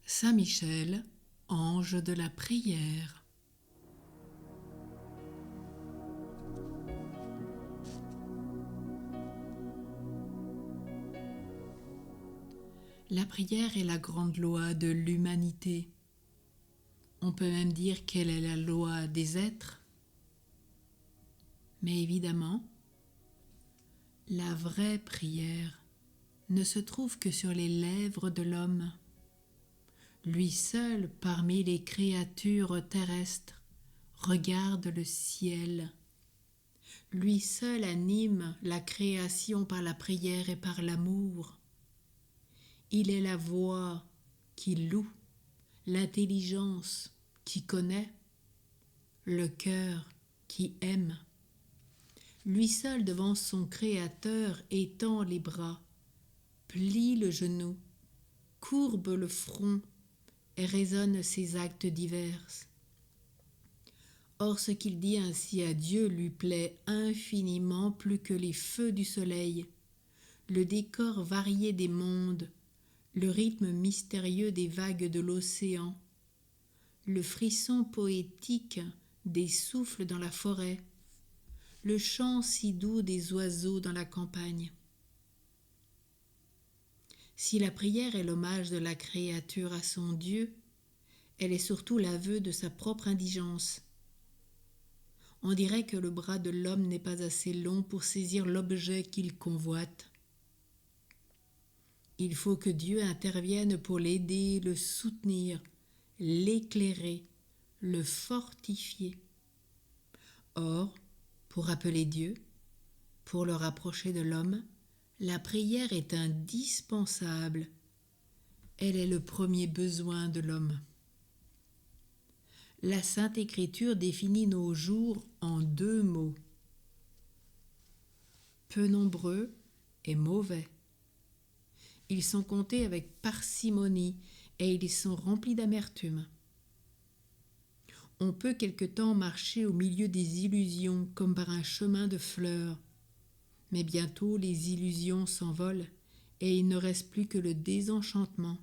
Saint Michel, ange de la prière. La prière est la grande loi de l'humanité. On peut même dire qu'elle est la loi des êtres. Mais évidemment, la vraie prière ne se trouve que sur les lèvres de l'homme. Lui seul, parmi les créatures terrestres, regarde le ciel. Lui seul anime la création par la prière et par l'amour. Il est la voix qui loue, l'intelligence qui connaît, le cœur qui aime. Lui seul devant son Créateur étend les bras, plie le genou, courbe le front et raisonne ses actes divers. Or ce qu'il dit ainsi à Dieu lui plaît infiniment plus que les feux du soleil, le décor varié des mondes, le rythme mystérieux des vagues de l'océan, le frisson poétique des souffles dans la forêt, le chant si doux des oiseaux dans la campagne. Si la prière est l'hommage de la créature à son Dieu, elle est surtout l'aveu de sa propre indigence. On dirait que le bras de l'homme n'est pas assez long pour saisir l'objet qu'il convoite. Il faut que Dieu intervienne pour l'aider, le soutenir, l'éclairer, le fortifier. Or, pour appeler Dieu, pour le rapprocher de l'homme, la prière est indispensable. Elle est le premier besoin de l'homme. La Sainte Écriture définit nos jours en 2 mots. Peu nombreux et mauvais. Ils sont comptés avec parcimonie et ils sont remplis d'amertume. On peut quelque temps marcher au milieu des illusions comme par un chemin de fleurs, mais bientôt les illusions s'envolent et il ne reste plus que le désenchantement.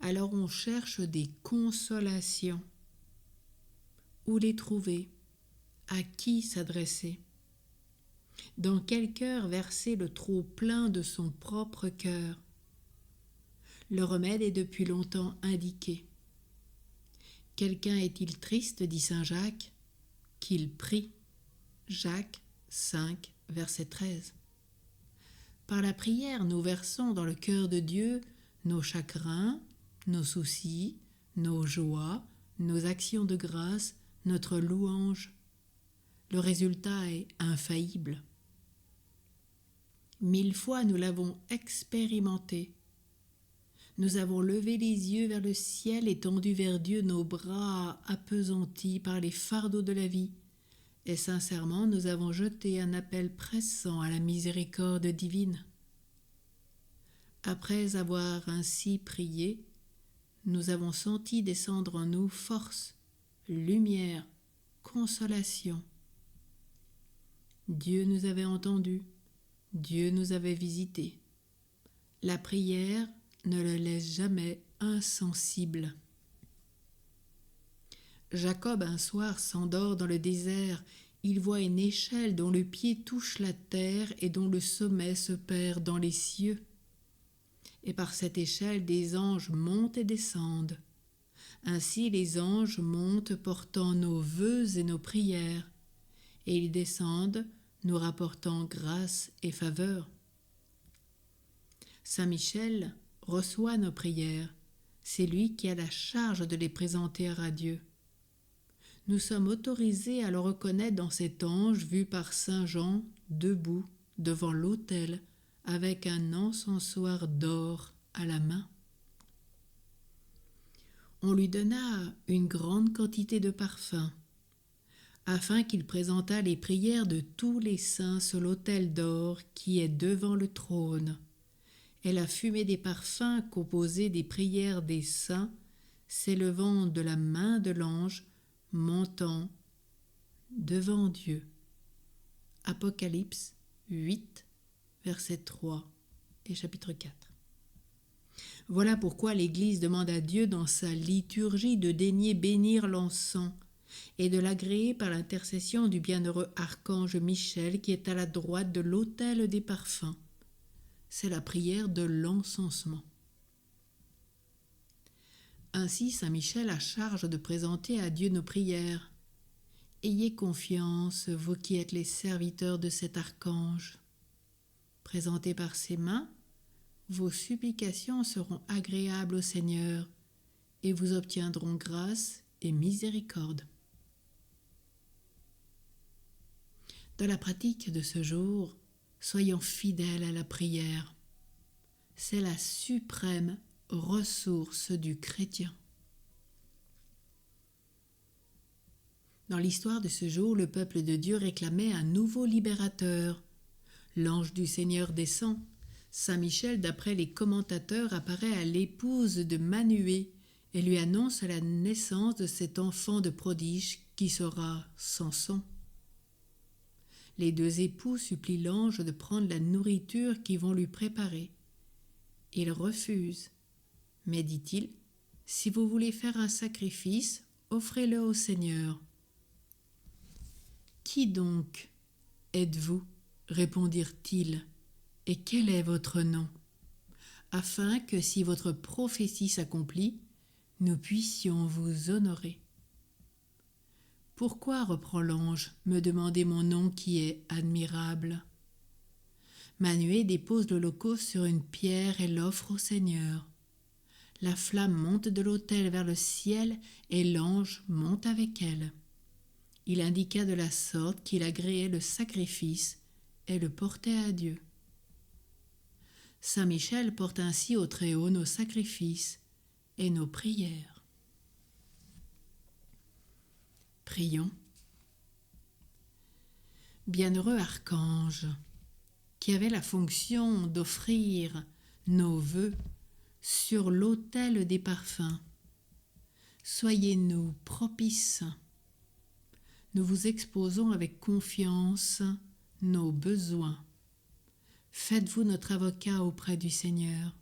Alors on cherche des consolations. Où les trouver? À qui s'adresser? Dans quel cœur verser le trop-plein de son propre cœur? Le remède est depuis longtemps indiqué. Quelqu'un est-il triste, dit saint Jacques, qu'il prie. Jacques 5, verset 13. Par la prière, nous versons dans le cœur de Dieu nos chagrins, nos soucis, nos joies, nos actions de grâce, notre louange. Le résultat est infaillible. 1000 fois nous l'avons expérimenté. Nous avons levé les yeux vers le ciel et tendu vers Dieu nos bras appesantis par les fardeaux de la vie, et sincèrement nous avons jeté un appel pressant à la miséricorde divine. Après avoir ainsi prié, nous avons senti descendre en nous force, lumière, consolation. Dieu nous avait entendus, Dieu nous avait visités. La prière ne le laisse jamais insensible. Jacob un soir s'endort dans le désert, il voit une échelle dont le pied touche la terre et dont le sommet se perd dans les cieux. Et par cette échelle des anges montent et descendent. Ainsi les anges montent portant nos vœux et nos prières, et ils descendent nous rapportant grâce et faveur. Saint Michel reçoit nos prières, c'est lui qui a la charge de les présenter à Dieu. Nous sommes autorisés à le reconnaître dans cet ange vu par saint Jean debout devant l'autel avec un encensoir d'or à la main. On lui donna une grande quantité de parfums, afin qu'il présentât les prières de tous les saints sur l'autel d'or qui est devant le trône. Et la fumée des parfums composée des prières des saints, s'élevant de la main de l'ange, montant devant Dieu. Apocalypse 8, verset 3 et chapitre 4. Voilà pourquoi l'Église demande à Dieu dans sa liturgie de daigner bénir l'encens et de l'agréer par l'intercession du bienheureux archange Michel qui est à la droite de l'autel des parfums. C'est la prière de l'encensement. Ainsi, Saint Michel a charge de présenter à Dieu nos prières. Ayez confiance, vous qui êtes les serviteurs de cet archange. Présentées par ses mains, vos supplications seront agréables au Seigneur et vous obtiendront grâce et miséricorde. Dans la pratique de ce jour, soyons fidèles à la prière. C'est la suprême ressource du chrétien. Dans l'histoire de ce jour, le peuple de Dieu réclamait un nouveau libérateur. L'ange du Seigneur descend. Saint Michel, d'après les commentateurs, apparaît à l'épouse de Manué et lui annonce la naissance de cet enfant de prodige qui sera Samson. Les deux époux supplient l'ange de prendre la nourriture qu'ils vont lui préparer. Il refuse. Mais dit-il, si vous voulez faire un sacrifice, offrez-le au Seigneur. Qui donc êtes-vous ? Répondirent-ils. Et quel est votre nom ? Afin que si votre prophétie s'accomplit, nous puissions vous honorer. Pourquoi, reprend l'ange, me demandez mon nom qui est admirable ? Manué dépose l'holocauste sur une pierre et l'offre au Seigneur. La flamme monte de l'autel vers le ciel et l'ange monte avec elle. Il indiqua de la sorte qu'il agréait le sacrifice et le portait à Dieu. Saint Michel porte ainsi au Très-Haut nos sacrifices et nos prières. Prions. Bienheureux archange, qui avait la fonction d'offrir nos vœux sur l'autel des parfums, soyez-nous propices. Nous vous exposons avec confiance nos besoins. Faites-vous notre avocat auprès du Seigneur.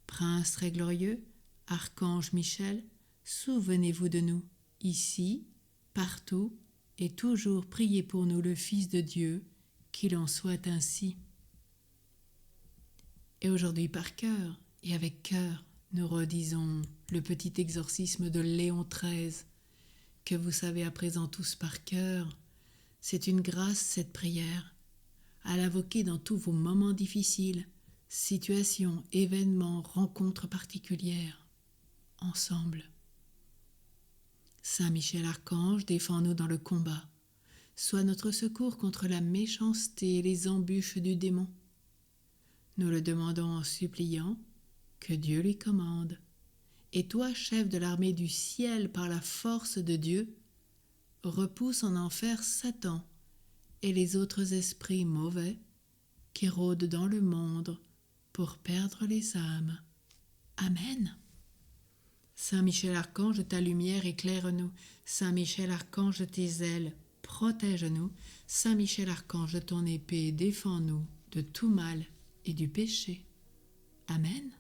Prince très glorieux, archange Michel, souvenez-vous de nous, ici, partout et toujours priez pour nous le Fils de Dieu, qu'il en soit ainsi. Et aujourd'hui par cœur et avec cœur, nous redisons le petit exorcisme de Léon XIII, que vous savez à présent tous par cœur. C'est une grâce cette prière, à l'invoquer dans tous vos moments difficiles, situations, événements, rencontres particulières, ensemble. Saint Michel Archange, défends-nous dans le combat. Sois notre secours contre la méchanceté et les embûches du démon. Nous le demandons en suppliant que Dieu lui commande. Et toi, chef de l'armée du ciel par la force de Dieu, repousse en enfer Satan et les autres esprits mauvais qui rôdent dans le monde pour perdre les âmes. Amen. Saint Michel Archange, ta lumière éclaire-nous. Saint Michel Archange, tes ailes protège-nous. Saint Michel Archange, ton épée défends-nous de tout mal et du péché. Amen.